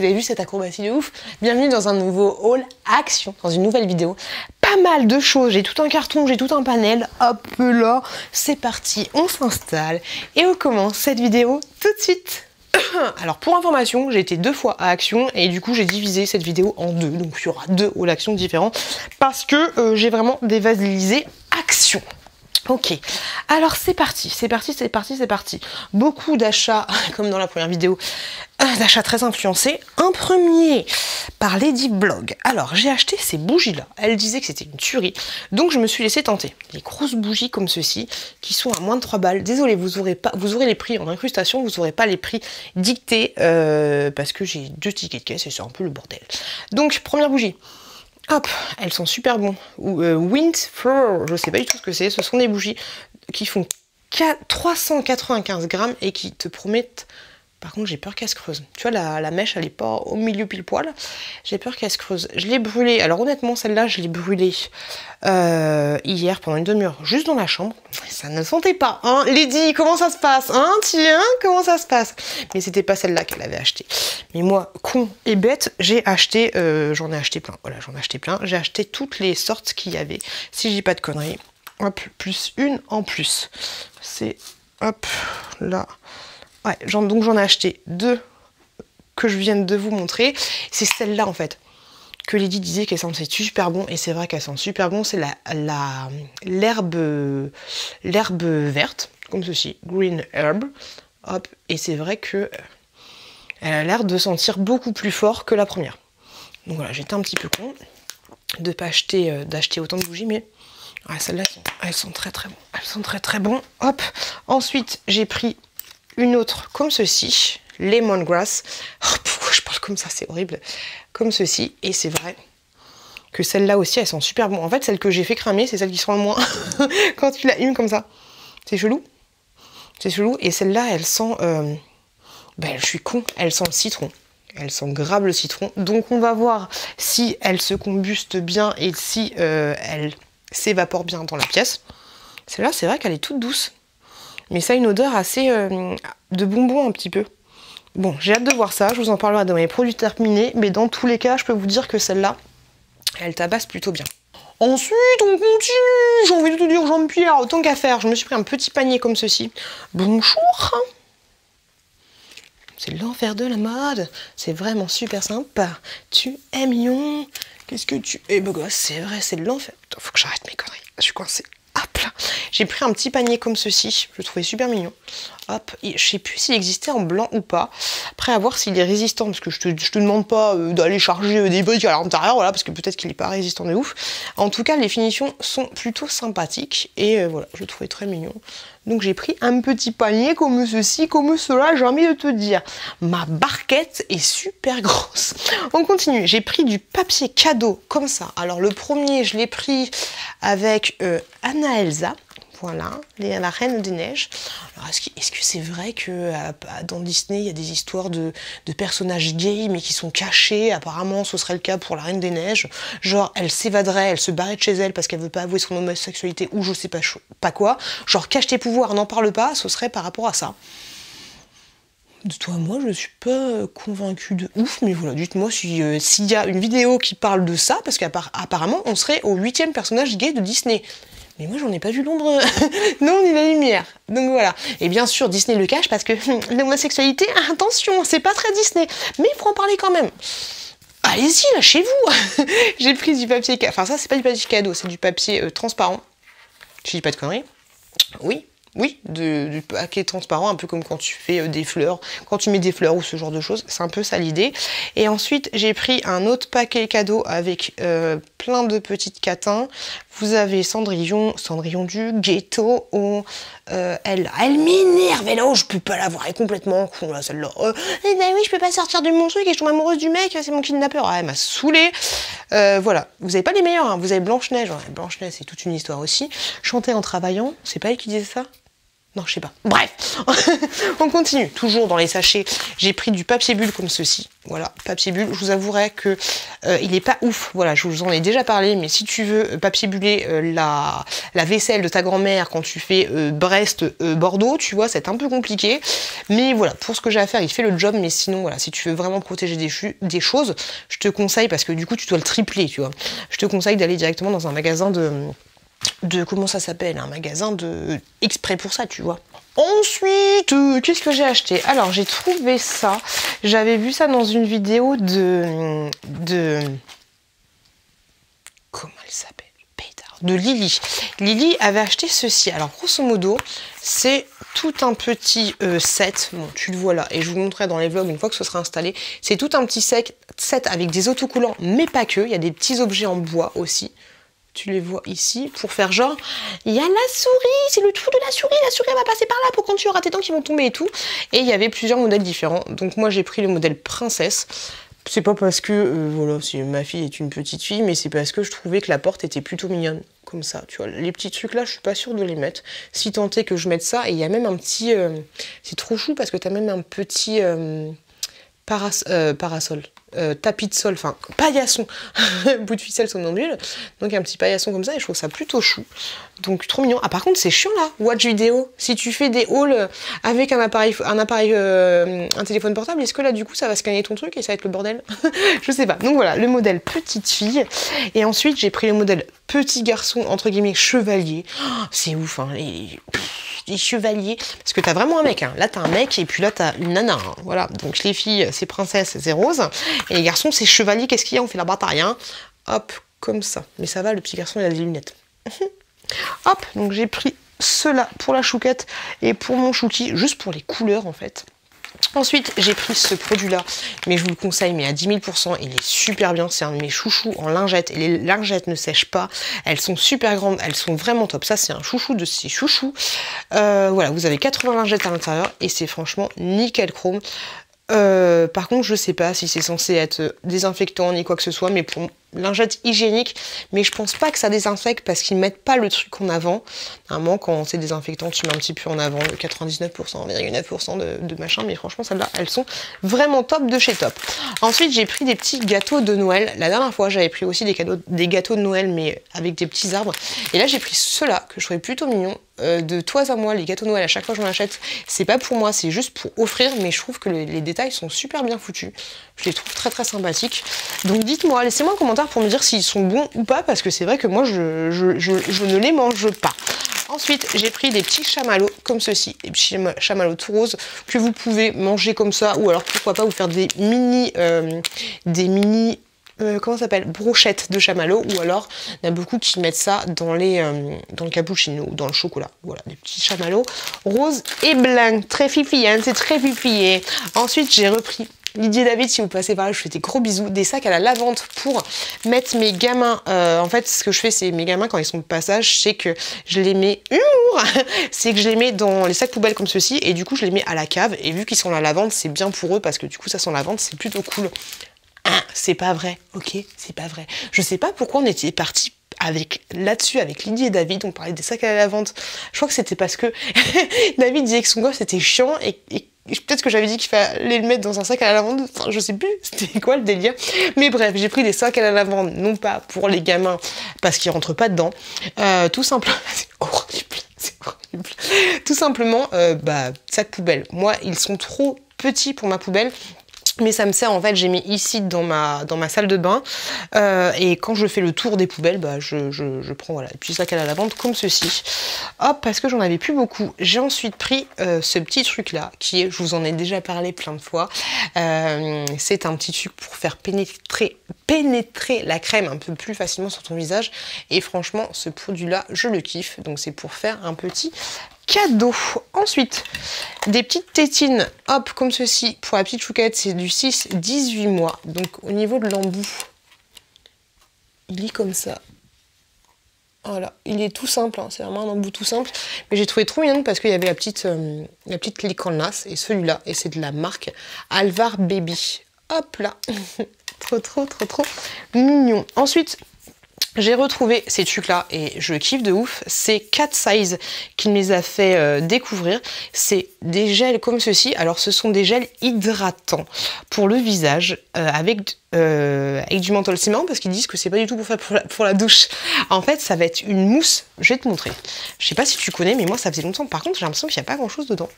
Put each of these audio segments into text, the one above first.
vous avez vu cette acrobatie de ouf? Bienvenue dans un nouveau haul action, dans une nouvelle vidéo. Pas mal de choses, j'ai tout un carton, j'ai tout un panel. Hop là, c'est parti, on s'installe et on commence cette vidéo tout de suite. Alors pour information, j'ai été 2 fois à Action et du coup j'ai divisé cette vidéo en 2. Donc il y aura 2 hauls action différents parce que j'ai vraiment dévalisé Action. Ok, alors c'est parti, c'est parti, c'est parti, c'est parti. Beaucoup d'achats, comme dans la première vidéo, d'achats très influencés. Un premier par Lady Blog. Alors j'ai acheté ces bougies-là. Elle disait que c'était une tuerie, donc je me suis laissé tenter. Des grosses bougies comme ceci, qui sont à moins de 3 balles. Désolé, vous aurez les prix en incrustation, vous n'aurez pas les prix dictés, parce que j'ai 2 tickets de caisse et c'est un peu le bordel. Donc première bougie. Hop, elles sont super bons. Wind Flower, je sais pas du tout ce que c'est. Ce sont des bougies qui font 395 grammes et qui te promettent... Par contre, j'ai peur qu'elle se creuse. Tu vois, la mèche, elle est pas au milieu pile poil. J'ai peur qu'elle se creuse. Je l'ai brûlée. Alors honnêtement, celle-là, je l'ai brûlée hier pendant une demi-heure, juste dans la chambre. Ça ne sentait pas, hein. Lady, comment ça se passe, hein? Tiens, comment ça se passe? Mais c'était pas celle-là qu'elle avait achetée. Mais moi, con et bête, j'ai acheté, j'en ai acheté plein. Voilà, j'en ai acheté plein. J'ai acheté toutes les sortes qu'il y avait. Si je dis pas de conneries. Hop, plus une en plus. C'est, hop, là... Ouais, donc j'en ai acheté 2 que je viens de vous montrer. C'est celle-là en fait que Lady disait qu'elle sentait super bon et c'est vrai qu'elle sent super bon. C'est l'herbe verte comme ceci, green herb. Hop, et c'est vrai que elle a l'air de sentir beaucoup plus fort que la première. Donc voilà, j'étais un petit peu con de pas d'acheter autant de bougies, mais ouais, celles-là elles sont très très bon. Elles sont très très bon. Hop. Ensuite j'ai pris une autre comme ceci, lemongrass. Oh, pourquoi je parle comme ça, c'est horrible. Comme ceci, et c'est vrai que celle-là aussi, elles sont super bon. En fait, celle que j'ai fait cramer, c'est celle qui sent le moins quand tu la humes comme ça. C'est chelou. C'est chelou. Et celle-là, elle sent... je suis con, elle sent le citron. Elle sent grave le citron. Donc on va voir si elle se combuste bien et si elle s'évapore bien dans la pièce. Celle-là, c'est vrai qu'elle est toute douce. Mais ça a une odeur assez de bonbon un petit peu. Bon, j'ai hâte de voir ça, je vous en parlerai dans mes produits terminés, mais dans tous les cas, je peux vous dire que celle-là, elle tabasse plutôt bien. Ensuite, on continue. J'ai envie de te dire, Jean-Pierre, autant qu'à faire, je me suis pris un petit panier comme ceci. Bonjour. C'est l'enfer de la mode. C'est vraiment super sympa. Tu es mignon. Qu'est-ce que tu es beau gosse. C'est vrai, c'est l'enfer. Faut que j'arrête mes conneries. Je suis coincée. Hop là. J'ai pris un petit panier comme ceci, je le trouvais super mignon. Hop, et je sais plus s'il existait en blanc ou pas. Après, à voir s'il est résistant, parce que je te demande pas d'aller charger des briques à l'intérieur, voilà, parce que peut-être qu'il n'est pas résistant de ouf. En tout cas, les finitions sont plutôt sympathiques, et voilà, je le trouvais très mignon. Donc j'ai pris un petit panier comme ceci, comme cela, j'ai envie de te dire. Ma barquette est super grosse. On continue, j'ai pris du papier cadeau, comme ça. Alors le premier, je l'ai pris avec Anna Elsa. Voilà, la Reine des Neiges. Alors, est-ce que c'est vrai que dans Disney, il y a des histoires de personnages gays, mais qui sont cachés? Apparemment, ce serait le cas pour la Reine des Neiges. Genre, elle s'évaderait, elle se barrait de chez elle parce qu'elle veut pas avouer son homosexualité ou je sais pas quoi. Genre, cache tes pouvoirs, n'en parle pas, ce serait par rapport à ça. De toi, moi, je suis pas convaincue de ouf, mais voilà, dites-moi s'il y a une vidéo qui parle de ça, parce qu'apparemment, on serait au 8e personnage gay de Disney. Mais moi, j'en ai pas vu l'ombre, non, ni la lumière. Donc voilà. Et bien sûr, Disney le cache parce que l'homosexualité, attention, c'est pas très Disney. Mais il faut en parler quand même. Allez-y, lâchez-vous. J'ai pris du papier... Enfin, ça, c'est pas du papier cadeau, c'est du papier transparent. Je dis pas de conneries. Oui. Oui, du paquet transparent, un peu comme quand tu fais des fleurs, quand tu mets des fleurs ou ce genre de choses, c'est un peu ça l'idée. Et ensuite, j'ai pris un autre paquet cadeau avec plein de petites catins. Vous avez Cendrillon du ghetto, elle m'énerve, et là, oh, je peux pas la voir, elle est complètement con, là, celle-là. Eh ben oui, je peux pas sortir de mon truc et je tombe amoureuse du mec, c'est mon kidnappeur. Ah, elle m'a saoulée. Voilà, vous avez pas les meilleurs, hein. Vous avez Blanche-Neige. Blanche-Neige, c'est toute une histoire aussi. Chanter en travaillant, c'est pas elle qui disait ça? Non, je sais pas. Bref, on continue. Toujours dans les sachets, j'ai pris du papier bulle comme ceci. Voilà, papier bulle. Je vous avouerai que il est pas ouf. Voilà, je vous en ai déjà parlé, mais si tu veux papier buller la vaisselle de ta grand-mère quand tu fais Brest-Bordeaux, tu vois, c'est un peu compliqué. Mais voilà, pour ce que j'ai à faire, il fait le job. Mais sinon, voilà, si tu veux vraiment protéger des choses, je te conseille, parce que du coup, tu dois le tripler, tu vois. Je te conseille d'aller directement dans un magasin de comment ça s'appelle, un magasin de exprès pour ça, tu vois. Ensuite, qu'est-ce que j'ai acheté? Alors, j'ai trouvé ça. J'avais vu ça dans une vidéo de comment elle s'appelle? De Lily. Lily avait acheté ceci. Alors, grosso modo, c'est tout un petit set. Bon, tu le vois là, et je vous montrerai dans les vlogs une fois que ce sera installé. C'est tout un petit set avec des autocollants, mais pas que. Il y a des petits objets en bois aussi. Tu les vois ici, pour faire genre, il y a la souris, c'est le trou de la souris elle va passer par là pour quand tu auras tes dents qui vont tomber et tout. Et il y avait plusieurs modèles différents. Donc moi j'ai pris le modèle princesse. C'est pas parce que, voilà, ma fille est une petite fille, mais c'est parce que je trouvais que la porte était plutôt mignonne. Comme ça, tu vois. Les petits trucs là, je suis pas sûre de les mettre. Si tant est que je mette ça, et il y a même un petit... c'est trop chou parce que t'as même un petit... parasol, tapis de sol, enfin paillasson, bout de ficelle somnambule, donc un petit paillasson comme ça, et je trouve ça plutôt chou, donc trop mignon. Ah par contre c'est chiant là, watch vidéo, si tu fais des hauls avec un téléphone portable, est-ce que là du coup ça va scanner ton truc et ça va être le bordel? Je sais pas. Donc voilà, le modèle petite fille, et ensuite j'ai pris le modèle petit garçon, entre guillemets chevalier. Oh, c'est ouf, hein, les chevaliers, parce que t'as vraiment un mec, hein. Là t'as un mec et puis là t'as une nana, hein. Voilà, donc les filles c'est princesse, c'est rose, et les garçons c'est chevalier, qu'est-ce qu'il y a, on fait la bataille, hein. Hop, comme ça, mais ça va, le petit garçon il a des lunettes. Hop, donc j'ai pris cela pour la chouquette et pour mon chouki, juste pour les couleurs en fait. Ensuite, j'ai pris ce produit-là, mais je vous le conseille, mais à 10 000%, il est super bien. C'est un de mes chouchous en lingettes, et les lingettes ne sèchent pas. Elles sont super grandes, elles sont vraiment top. Ça, c'est un chouchou de ces chouchous. Voilà, vous avez 80 lingettes à l'intérieur, et c'est franchement nickel chrome. Par contre, je sais pas si c'est censé être désinfectant ni quoi que ce soit, mais pour lingette hygiénique, mais je pense pas que ça désinfecte parce qu'ils mettent pas le truc en avant. Normalement, quand c'est désinfectant, tu mets un petit peu en avant le 99,9% de machin, mais franchement, celles-là, elles sont vraiment top de chez top. Ensuite, j'ai pris des petits gâteaux de Noël. La dernière fois, j'avais pris aussi des gâteaux de Noël, mais avec des petits arbres. Et là, j'ai pris ceux-là, que je trouvais plutôt mignons. De Toi à moi, les gâteaux de Noël, à chaque fois que j'en achète, c'est pas pour moi, c'est juste pour offrir, mais je trouve que les détails sont super bien foutus. Je les trouve très très sympathiques. Donc dites-moi, laissez-moi un commentaire pour me dire s'ils sont bons ou pas, parce que c'est vrai que moi je ne les mange pas. Ensuite, j'ai pris des petits chamallows comme ceci, des petits chamallows tout roses que vous pouvez manger comme ça, ou alors pourquoi pas vous faire des mini comment ça s'appelle, brochettes de chamallow, ou alors il y a beaucoup qui mettent ça dans le cappuccino ou dans le chocolat. Voilà, des petits chamallows roses et blancs, très fifi, hein, c'est très fifi. Ensuite, j'ai repris Lydie et David, si vous passez par là, je vous fais des gros bisous, des sacs à la lavande pour mettre mes gamins. En fait, ce que je fais, c'est mes gamins, quand ils sont de passage, c'est que je les mets, c'est que je les mets dans les sacs poubelles comme ceci, et du coup, je les mets à la cave, et vu qu'ils sont à la lavande, c'est bien pour eux, parce que du coup, ça sent la lavande, c'est plutôt cool. Ah, c'est pas vrai, ok, c'est pas vrai. Je sais pas pourquoi on était parti là-dessus avec Lydie et David, on parlait des sacs à la lavande. Je crois que c'était parce que David disait que son gosse était chiant, et peut-être que j'avais dit qu'il fallait le mettre dans un sac à la lavande, enfin je sais plus, c'était quoi le délire. Mais bref, j'ai pris des sacs à la lavande, non pas pour les gamins, parce qu'ils rentrent pas dedans, tout simplement, c'est horrible, c'est horrible. Tout simplement, sac poubelle. Moi, ils sont trop petits pour ma poubelle. Mais ça me sert, en fait, j'ai mis ici dans ma salle de bain, et quand je fais le tour des poubelles, je prends voilà, des petits sacs à la lavande comme ceci. Hop, parce que j'en avais plus beaucoup. J'ai ensuite pris ce petit truc là, qui est, je vous en ai déjà parlé plein de fois, c'est un petit truc pour faire pénétrer la crème un peu plus facilement sur ton visage, et franchement, ce produit là, je le kiffe, donc c'est pour faire un petit cadeau. Ensuite, des petites tétines, hop, comme ceci, pour la petite chouquette, c'est du 6-18 mois. Donc au niveau de l'embout, il est comme ça. Voilà, il est tout simple, hein, c'est vraiment un embout tout simple. Mais j'ai trouvé trop mignon parce qu'il y avait la petite clique en nas, et celui-là, et c'est de la marque Alvar Baby. Hop là, trop mignon. Ensuite, J'ai retrouvé ces trucs-là et je kiffe de ouf. C'est Cat Size qui me les a fait découvrir. C'est des gels comme ceci. Alors, ce sont des gels hydratants pour le visage avec du menthol. C'est marrant parce qu'ils disent que c'est pas du tout pour faire pour la douche. En fait, ça va être une mousse. Je vais te montrer. Je sais pas si tu connais, mais moi, ça faisait longtemps. Par contre, j'ai l'impression qu'il n'y a pas grand-chose dedans.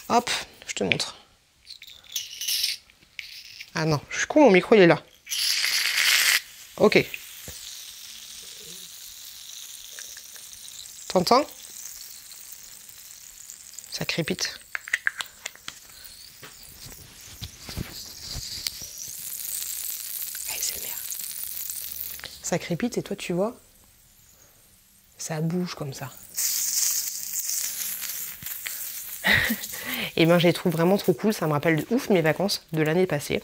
Hop, je te montre. Ah non, je suis con, mon micro, il est là. Ok. T'entends? Ça crépite. ASMR. Ça crépite et toi tu vois, ça bouge comme ça. Et ben je les trouve vraiment trop cool, ça me rappelle de ouf mes vacances de l'année passée.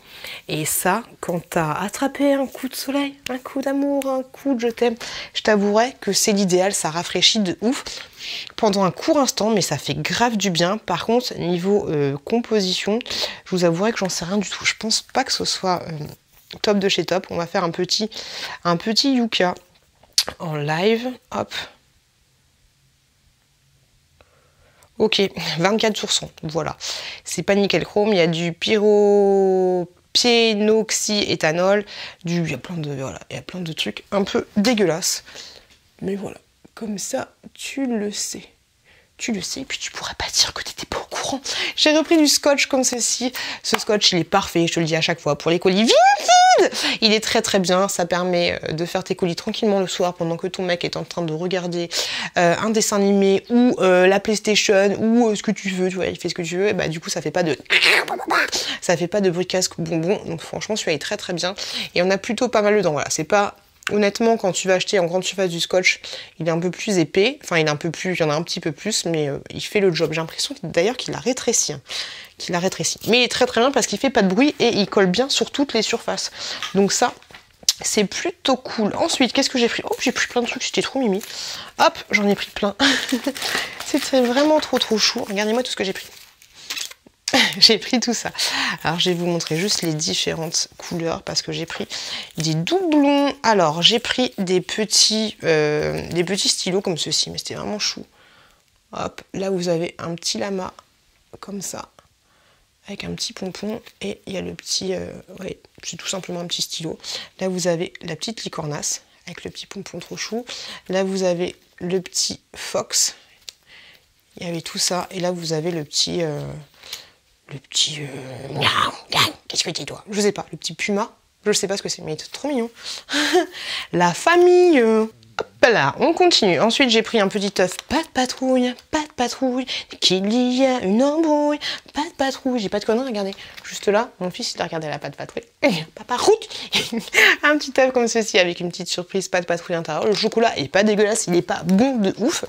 Et ça, quand t'as attrapé un coup de soleil, un coup d'amour, un coup de je t'aime, je t'avouerais que c'est l'idéal, ça rafraîchit de ouf pendant un court instant, mais ça fait grave du bien. Par contre, niveau composition, je vous avouerai que j'en sais rien du tout. Je pense pas que ce soit top de chez top. On va faire un petit yucca en live, hop. Ok, 24%, voilà. C'est pas nickel chrome, il y a du pyroxyéthanol, il y a plein de trucs un peu dégueulasses. Mais voilà, comme ça, tu le sais. Tu le sais, et puis tu pourras pas dire que t'étais pas au courant. J'ai repris du scotch comme ceci. Ce scotch, il est parfait, je te le dis à chaque fois, pour les colis vides. Il est très très bien, ça permet de faire tes colis tranquillement le soir pendant que ton mec est en train de regarder un dessin animé ou la PlayStation ou ce que tu veux, tu vois, il fait ce que tu veux, et bah du coup ça fait pas de bruit casque bonbon, donc franchement celui-là est très très bien. Et on a plutôt pas mal dedans, voilà, c'est pas... Honnêtement, quand tu vas acheter en grande surface du scotch, il est un peu plus épais. Enfin, il y en a un petit peu plus, mais il fait le job. J'ai l'impression d'ailleurs qu'il a rétréci. Mais il est très très bien parce qu'il fait pas de bruit et il colle bien sur toutes les surfaces. Donc ça, c'est plutôt cool. Ensuite, qu'est-ce que j'ai pris? Oh, j'ai pris plein de trucs, c'était trop mimi. Hop, j'en ai pris plein. C'était vraiment trop chou. Regardez-moi tout ce que j'ai pris. J'ai pris tout ça. Alors je vais vous montrer juste les différentes couleurs parce que j'ai pris des doublons. Alors j'ai pris des petits stylos comme ceci, mais c'était vraiment chou. Hop, là vous avez un petit lama comme ça, avec un petit pompon et il y a le petit, ouais, c'est tout simplement un petit stylo. Là vous avez la petite licornasse avec le petit pompon trop chou. Là vous avez le petit fox. Il y avait tout ça et là vous avez le petit qu'est-ce que t'es toi? Je sais pas, le petit puma, je sais pas ce que c'est, mais il est trop mignon. La famille. Hop là, on continue. Ensuite, j'ai pris un petit œuf. Pas de patrouille, qu'il y a une embrouille. Pas de patrouille, j'ai pas de conneries, regardez. Juste là, mon fils, il a regardé la pas de patrouille. Papa route. Un petit œuf comme ceci avec une petite surprise, pas de patrouille à l'intérieur. Le chocolat est pas dégueulasse, il est pas bon de ouf,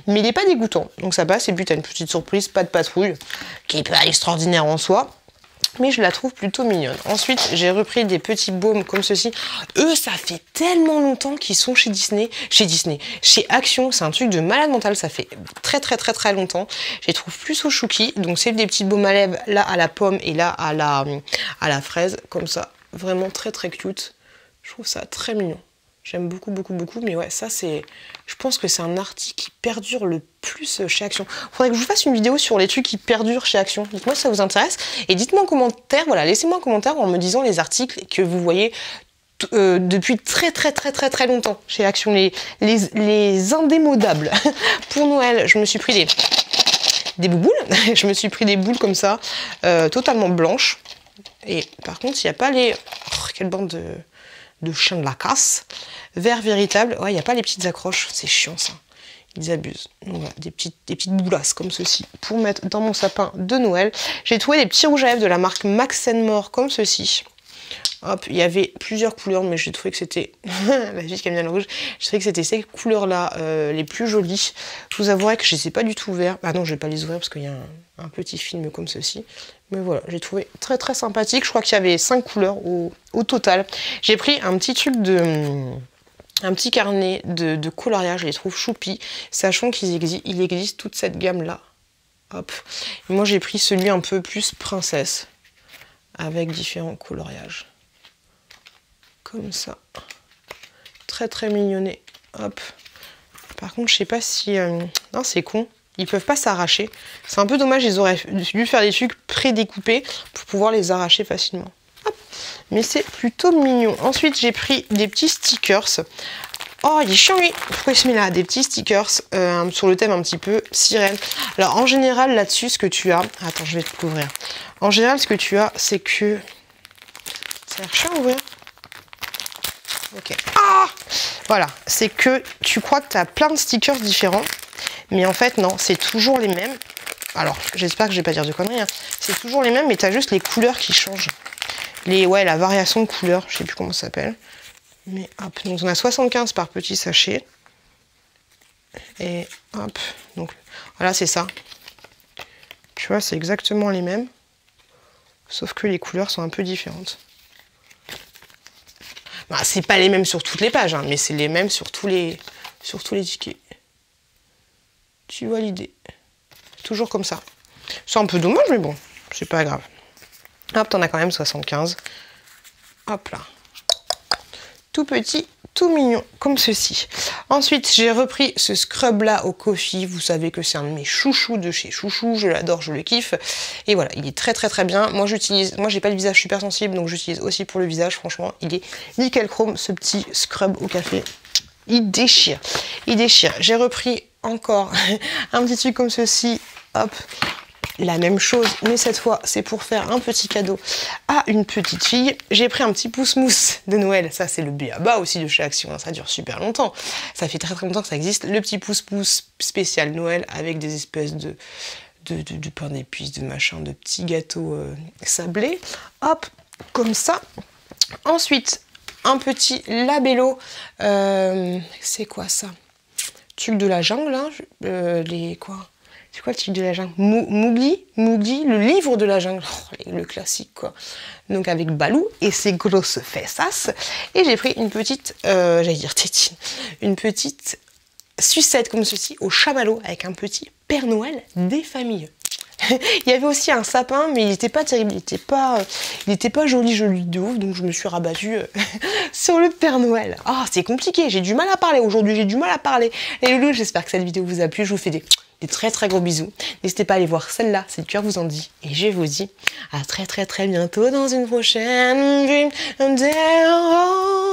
mais il est pas dégoûtant. Donc ça passe, et puis t'as une petite surprise, pas de patrouille, qui est pas extraordinaire en soi. Mais je la trouve plutôt mignonne. Ensuite, j'ai repris des petits baumes comme ceci. Eux, ça fait tellement longtemps qu'ils sont chez Action. C'est un truc de malade mental. Ça fait très longtemps. Je les trouve plus au chouki. Donc, c'est des petits baumes à lèvres, là à la pomme et là à la fraise. Comme ça, vraiment très cute. Je trouve ça très mignon. J'aime beaucoup, mais ouais, ça c'est... Je pense que c'est un article qui perdure le plus chez Action. Faudrait que je vous fasse une vidéo sur les trucs qui perdurent chez Action. Dites-moi si ça vous intéresse. Et dites-moi en commentaire, voilà, laissez-moi un commentaire en me disant les articles que vous voyez depuis très longtemps chez Action. Les indémodables. Pour Noël, je me suis pris des bouboules. Je me suis pris des boules comme ça, totalement blanches. Et par contre, il n'y a pas les... Oh, quelle bande de chien de la casse. Vert véritable, ouais, il n'y a pas les petites accroches, c'est chiant ça. Ils abusent. Donc voilà, des petites boulasses comme ceci pour mettre dans mon sapin de Noël. J'ai trouvé des petits rouges à lèvres de la marque Max & More comme ceci. Hop, il y avait plusieurs couleurs, mais j'ai trouvé que c'était... la fille qui aime bien le rouge. J'ai trouvé que c'était ces couleurs-là les plus jolies. Je vous avouerai que je ne les ai pas du tout ouverts. Ah non, je ne vais pas les ouvrir parce qu'il y a un petit film comme ceci. Mais voilà, j'ai trouvé très sympathique. Je crois qu'il y avait 5 couleurs au total. J'ai pris un petit truc un petit carnet de coloriage. Je les trouve choupi, sachant qu'il existe toute cette gamme-là. Hop. Et moi, j'ai pris celui un peu plus princesse, avec différents coloriages. Comme ça. très très mignonné. Hop. Par contre, je sais pas si... Non, c'est con. Ils peuvent pas s'arracher. C'est un peu dommage, ils auraient dû faire des trucs pré-découpés pour pouvoir les arracher facilement. Hop. Mais c'est plutôt mignon. Ensuite, j'ai pris des petits stickers. Oh, il est chiant, lui. Pourquoi il se met là? Des petits stickers sur le thème un petit peu sirène. Alors, en général, là-dessus, ce que tu as... Attends, je vais te l'ouvrir. En général, ce que tu as, c'est que... Ça a l'air chiant à ouvrir. Ok. Ah! Voilà, c'est que tu crois que tu as plein de stickers différents. Mais en fait, non, c'est toujours les mêmes. Alors, j'espère que je vais pas dire de conneries. Hein. C'est toujours les mêmes, mais tu as juste les couleurs qui changent. Ouais, la variation de couleurs, je sais plus comment ça s'appelle. Mais hop, donc on a 75 par petit sachet. Et hop, donc voilà, c'est ça. Tu vois, c'est exactement les mêmes. Sauf que les couleurs sont un peu différentes. Bah, c'est pas les mêmes sur toutes les pages, hein, mais c'est les mêmes sur tous les tickets. Tu vois l'idée. Toujours comme ça. C'est un peu dommage, mais bon, c'est pas grave. Hop, t'en as quand même 75. Hop là. Tout petit, tout mignon, comme ceci. Ensuite, j'ai repris ce scrub-là au coffee. Vous savez que c'est un de mes chouchous de chez Chouchou. Je l'adore, je le kiffe. Et voilà, il est très très très bien. Moi, j'ai pas le visage super sensible, donc j'utilise aussi pour le visage. Franchement, il est nickel chrome, ce petit scrub au café. Il déchire. Il déchire. J'ai repris encore un petit truc comme ceci. Hop. La même chose, mais cette fois, c'est pour faire un petit cadeau à une petite fille. J'ai pris un petit pouce-mousse de Noël. Ça, c'est le b.a.-ba aussi de chez Action. Hein. Ça dure super longtemps. Ça fait très très longtemps que ça existe. Le petit pouce-mousse spécial Noël avec des espèces de pain d'épices, de machin, de petits gâteaux sablés. Hop, comme ça. Ensuite, un petit labello. C'est quoi ça? Truc de la jungle, hein. C'est quoi le truc de la jungle? Mowgli, le livre de la jungle. Oh, le classique, quoi. Donc avec Balou et ses grosses fessas. Et j'ai pris une petite, j'allais dire tétine, une petite sucette comme ceci au chamallow avec un petit Père Noël des familles. Il y avait aussi un sapin, mais il n'était pas terrible, il était pas joli de ouf, donc je me suis rabattue sur le Père Noël. Ah, c'est compliqué, j'ai du mal à parler aujourd'hui, j'ai du mal à parler. Les loulous, j'espère que cette vidéo vous a plu, je vous fais des très très gros bisous. N'hésitez pas à aller voir celle-là, c'est le cœur vous en dit. Et je vous dis à très très très bientôt dans une prochaine vidéo.